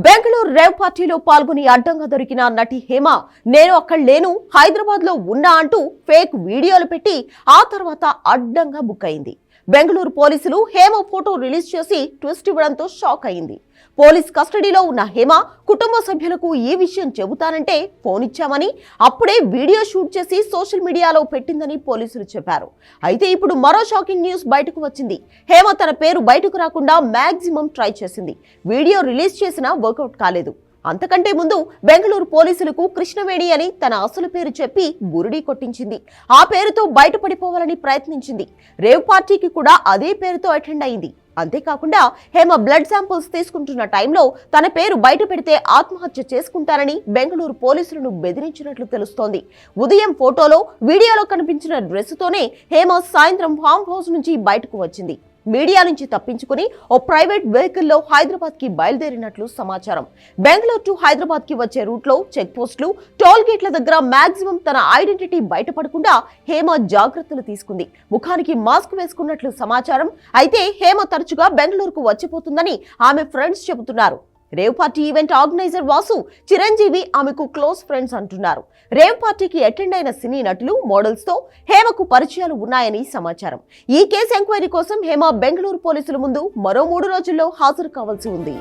Bengaluru rave పార్టీలో పాల్గొని అడ్డంగా దొరికిన నటి హేమ నేను అక్కడ లేను హైదరాబాద్ లో ఉన్నా అంటూ ఫేక్ వీడియోలు పెట్టి ఆ తర్వాత అడ్డంగా బుక్ అయింది. బెంగళూరు పోలీసులు హేమ ఫోటో రిలీజ్ చేసి ట్విస్ట్ ఇవ్వడంతో షాక్ అయింది. పోలీస్ కస్టడీలో ఉన్న హేమ కుటుంబ సభ్యులకు ఈ విషయం చెబుతానంటే ఫోన్ ఇచ్చామని అప్పుడే వీడియో షూట్ చేసి సోషల్ మీడియాలో పెట్టిందని పోలీసులు చెప్పారు. అయితే ఇప్పుడు మరో షాకింగ్ న్యూస్ బయటకు వచ్చింది. హేమ తన పేరు బయటకు రాకుండా మాక్సిమం ట్రై చేసింది. వీడియో రిలీజ్ చేసినా వర్కౌట్ కాలేదు. అంతకంటే ముందు బెంగళూరు పోలీసులకు కృష్ణవేణి అని తన అసలు పేరు చెప్పి బురిడీ కొట్టించింది. ఆ పేరుతో బయటపడిపోవాలని ప్రయత్నించింది. రేవ్ పార్టీకి కూడా అదే పేరుతో అటెండ్ అయింది. అంతేకాకుండా హేమ బ్లడ్ శాంపుల్స్ తీసుకుంటున్న టైంలో తన పేరు బయట పెడితే ఆత్మహత్య చేసుకుంటారని బెంగళూరు పోలీసులను బెదిరించినట్లు తెలుస్తోంది. ఉదయం ఫోటోలో వీడియోలో కనిపించిన డ్రెస్సుతోనే హేమ సాయంత్రం ఫామ్ హౌస్ నుంచి బయటకు వచ్చింది. మీడియా నుంచి తప్పించుకుని ఓ ప్రైవేట్ వెహికల్లో హైదరాబాద్ కి బయలుదేరినట్లు సమాచారం. బెంగళూరు టు హైదరాబాద్ కి వచ్చే రూట్ లో చెక్ పోస్టులు, టోల్ గేట్ల దగ్గర మాక్సిమం తన ఐడెంటిటీ బయటపడకుండా హేమ జాగ్రత్తలు తీసుకుంది. ముఖానికి మాస్క్ వేసుకున్నట్లు సమాచారం. అయితే హేమ తరచుగా బెంగళూరుకు వచ్చిపోతుందని ఆమె ఫ్రెండ్స్ చెబుతున్నారు. Rave party event organiser Vasu, Chiranjeevi ఆమెకు క్లోజ్ ఫ్రెండ్స్ అంటున్నారు. రేవ్ పార్టీకి అటెండ్ అయిన సినీ నటులు, మోడల్స్ తో హేమకు పరిచయాలు ఉన్నాయని సమాచారం. ఈ కేసు ఎంక్వైరీ కోసం హేమ బెంగళూరు పోలీసుల ముందు మరో 3 రోజుల్లో హాజరు కావాల్సి ఉంది.